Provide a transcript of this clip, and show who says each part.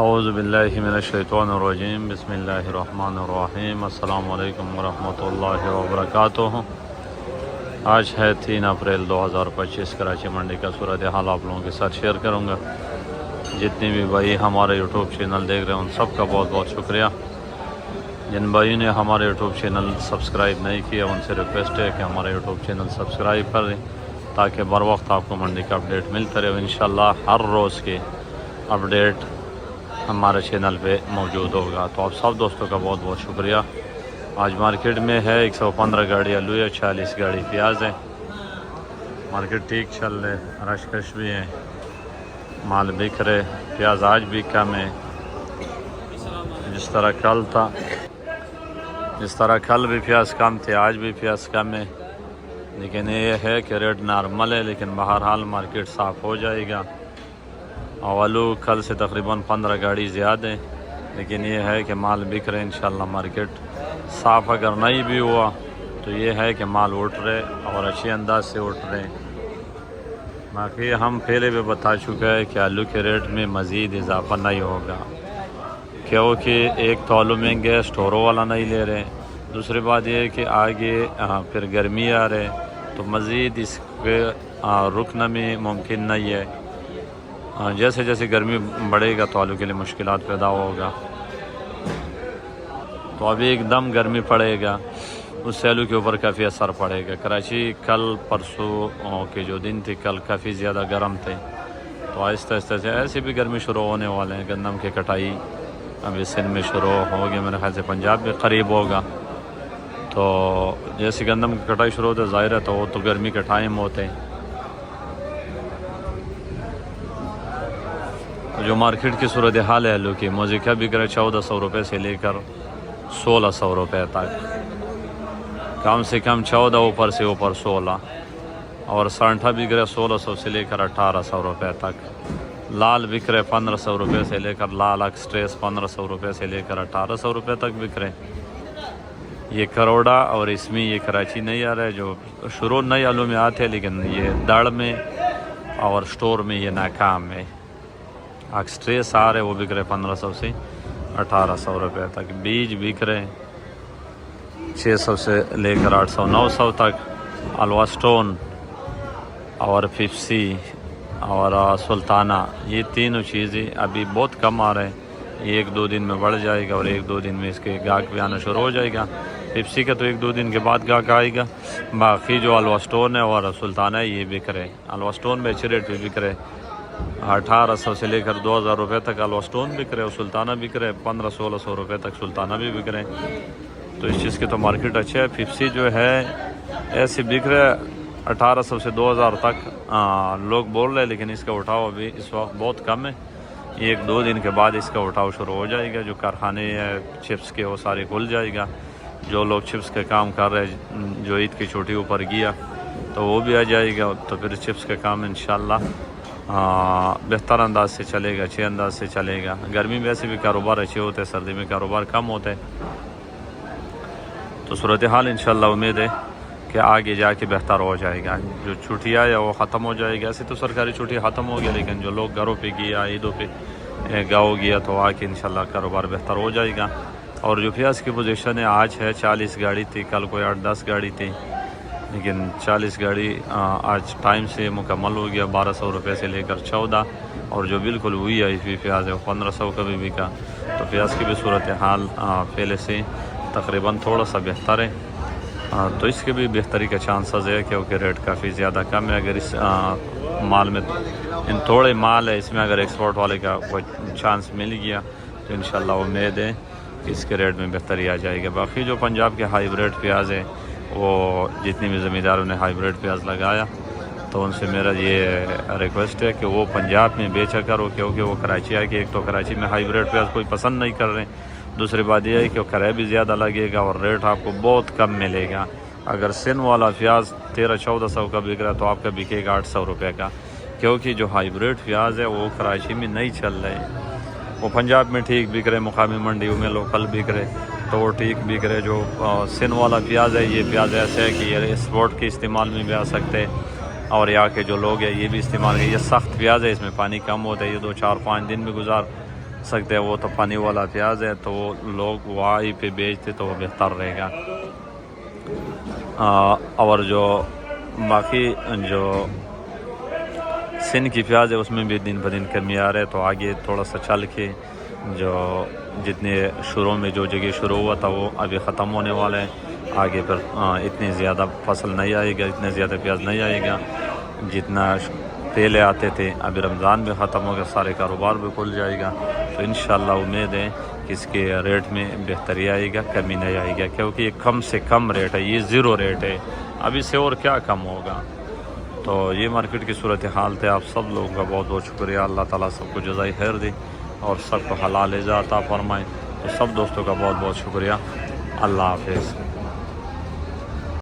Speaker 1: اعوذ باللہ من الشیطان الرجیم، بسم اللہ الرحمن الرحیم۔ السلام علیکم ورحمۃ اللہ وبرکاتہ۔ آج ہے 3 اپریل 2025۔ کراچی منڈی کا صورتحال آپ لوگوں کے ساتھ شیئر کروں گا۔ جتنے بھی بھائی ہمارے یوٹیوب چینل دیکھ رہے ہیں ان سب کا بہت بہت شکریہ۔ جن بھائیوں نے ہمارے یوٹیوب چینل سبسکرائب نہیں کیا ان سے ریکویسٹ ہے کہ ہمارے یوٹیوب چینل سبسکرائب کر دیں تاکہ بر وقت آپ کو منڈی کا اپڈیٹ ملتا رہے۔ انشاءاللہ ہر روز کے اپڈیٹ ہمارے چینل پہ موجود ہوگا۔ تو آپ سب دوستوں کا بہت بہت شکریہ۔ آج مارکیٹ میں ہے 115 گاڑی آلو ہے، 40 گاڑی پیاز ہے۔ مارکیٹ ٹھیک چل رہے، رش کش بھی ہے، مال بک رہے۔ پیاز آج بھی کم ہے، جس طرح کل بھی پیاز کم تھے آج بھی پیاز کم ہے، لیکن یہ ہے کہ ریٹ نارمل ہے، لیکن بہرحال مارکیٹ صاف ہو جائے گا۔ آلو کل سے تقریباً 15 گاڑی زیادہ ہے، لیکن یہ ہے کہ مال بک رہے انشاءاللہ۔ مارکیٹ صاف اگر نہیں بھی ہوا تو یہ ہے کہ مال اٹھ رہے اور اچھے انداز سے اٹھ رہے۔ باقی ہم پہلے بھی بتا چکے ہیں کہ آلو کے ریٹ میں مزید اضافہ نہیں ہوگا، کیونکہ ایک تو آلو مہنگے اسٹوروں والا نہیں لے رہے، دوسری بات یہ ہے کہ آگے پھر گرمی آ رہے تو مزید اس کے رکنا میں ممکن نہیں ہے۔ جیسے جیسے گرمی بڑھے گا تو آلو کے لیے مشکلات پیدا ہوگا، تو ابھی ایک دم گرمی پڑے گا، اس سے آلو کے اوپر کافی اثر پڑے گا۔ کراچی کل پرسوں کے جو دن تھے کل کافی زیادہ گرم تھے، تو آہستہ آہستہ سے ایسے بھی گرمی شروع ہونے والے ہیں۔ گندم کی کٹائی ابھی سندھ میں شروع ہوگی، میرے خیال سے پنجاب بھی قریب ہوگا۔ تو جیسے گندم کی کٹائی شروع ہوتے ظاہر ہے تو وہ تو گرمی کے ٹائم ہوتے ہیں۔ جو مارکیٹ کی صورتحال ہے آلو کی، موزیکا بک رہے 1400 روپے سے لے کر 1600 روپے تک، کم سے کم 14 اوپر سے اوپر 16، اور سانٹھا بک رہے 1600 سے لے کر 1800 روپے تک۔ لال بک رہے 1500 روپے سے لے کر، لال ایکسٹریس 1500 روپے سے لے کر 1800 روپے تک بک رہے۔ یہ کروڑا اور اس میں یہ کراچی نہیں آ رہے، جو شروع نئی آلو میں آتے، لیکن یہ داڑ میں اور سٹور میں یہ ناکام ہے۔ ایکسٹریس آ رہے وہ بک رہے 1500 سے 1800 روپے تک۔ بیج بک رہے 600 سے لے کر 800 900 تک۔ الوا سٹون اور 50 اور سلطانہ، یہ تینوں چیزیں ابھی بہت کم آ رہے ہیں۔ ایک دو دن میں بڑھ جائے گا اور ایک دو دن میں اس کے گاہک بھی آنا شروع ہو جائے گا۔ 50 کا تو ایک دو دن کے بعد گاہک آئے گا۔ باقی جو الوا سٹون ہے اور سلطانہ ہے یہ بک رہے۔ الوا سٹون میں اچھے ریٹ پہ بک رہے، 1800 سے لے کر 2000 روپے تک الوا سٹون بک رہے، اور سلطانہ بک رہے 1500-1600 روپے تک سلطانہ بھی بک رہے۔ تو اس چیز کی تو مارکیٹ اچھا ہے۔ 50 جو ہے ایسے بک رہے 1800 سے 2000 تک لوگ بول رہے، لیکن اس کا اٹھاؤ ابھی اس وقت بہت کم ہے۔ ایک دو دن کے بعد اس کا اٹھاؤ شروع ہو جائے گا۔ جو کارخانے ہیں چپس کے وہ سارے کھل جائے گا۔ جو لوگ چپس کے کام کر رہے، جو عید کی چھٹی اوپر گیا تو وہ بھی آ جائے گا، تو پھر چپس کا کام انشاءاللہ بہتر انداز سے چلے گا، اچھے انداز سے چلے گا۔ گرمی میں ویسے بھی کاروبار اچھے ہوتے ہیں، سردی میں کاروبار کم ہوتے ہیں۔ تو صورتحال انشاءاللہ امید ہے کہ آگے جا کے بہتر ہو جائے گا۔ جو چھٹیاں ہے وہ ختم ہو جائے گی، ایسے تو سرکاری چھٹی ختم ہو گیا، لیکن جو لوگ گھروں پہ گیا، عیدوں پہ گاؤں گیا تو آ کے انشاءاللہ کاروبار بہتر ہو جائے گا۔ اور جو پیاز کی پوزیشن ہے آج ہے 40 گاڑی تھی، کل کوئی 8-10 گاڑی تھی، لیکن 40 گاڑی آج ٹائم سے مکمل ہو گیا۔ 1200 روپے سے لے کر 14، اور جو بالکل ہوئی آئی ہوئی پیاز ہے وہ 1500 کا بھی بکا۔ تو پیاز کی بھی صورتحال پہلے سے تقریباً تھوڑا سا بہتر ہے، تو اس کے بھی بہتری کا چانسز ہے، کیونکہ ریٹ کافی زیادہ کم ہے۔ اگر اس مال میں ان تھوڑے مال ہے، اس میں اگر ایکسپورٹ والے کا کوئی چانس مل گیا تو انشاءاللہ امید ہے کہ اس کے ریٹ میں بہتری آ جائے گی۔ باقی جو پنجاب کے ہائیبریڈ پیاز ہے، وہ جتنی بھی زمینداروں نے ہائیبریڈ پیاز لگایا تو ان سے میرا یہ ریکویسٹ ہے کہ وہ پنجاب میں بیچا کرو، کیونکہ وہ کراچی آ کے، ایک تو کراچی میں ہائیبریڈ پیاز کوئی پسند نہیں کر رہے، دوسری بات یہ ہے کہ کرایہ بھی زیادہ لگے گا اور ریٹ آپ کو بہت کم ملے گا۔ اگر سن والا پیاز 1300-1400 کا بک رہا ہے تو آپ کا بکے گا 800 روپے کا، کیونکہ جو ہائیبریڈ پیاز ہے وہ کراچی میں نہیں چل رہے، وہ پنجاب میں ٹھیک بک رہے، مقامی منڈیوں میں لوکل بک رہے تو وہ ٹھیک بک رہے۔ جو سن والا پیاز ہے، یہ پیاز ایسے ہے کہ یہ ایکسپورٹ کے استعمال میں بھی آ سکتے، اور یہاں کے جو لوگ ہیں یہ بھی استعمال، یہ سخت پیاز ہے، اس میں پانی کم ہوتا ہے، یہ 2-4-5 دن بھی سکتے ہیں وہ تو پانی والا پیاز ہے، تو وہ لوگ وہی پہ بیچتے تو وہ بہتر رہے گا۔ اور جو باقی جو سندھ کی پیاز ہے اس میں بھی دن بدن کمی آ رہا ہے، تو آگے تھوڑا سا چل کے جو جتنے شروع میں جو جگہ شروع ہوا تھا وہ ابھی ختم ہونے والا ہے، آگے پھر اتنی زیادہ فصل نہیں آئے گا، اتنے زیادہ پیاز نہیں آئے گا جتنا پہلے آتے تھے۔ ابھی رمضان بھی ختم ہو گیا، سارے کاروبار بھی کھل جائے گا، تو انشاءاللہ امید ہے کہ اس کے ریٹ میں بہتری آئے گا، کمی نہیں آئے گا، کیونکہ یہ کم سے کم ریٹ ہے، یہ زیرو ریٹ ہے، اب اس سے اور کیا کم ہوگا۔ تو یہ مارکیٹ کی صورتحال تھے۔ آپ سب لوگوں کا بہت بہت شکریہ، اللہ تعالیٰ سب کو جزائے خیر دے اور سب کو حلال رزق عطا فرمائے۔ تو سب دوستوں کا بہت بہت شکریہ، اللہ حافظ۔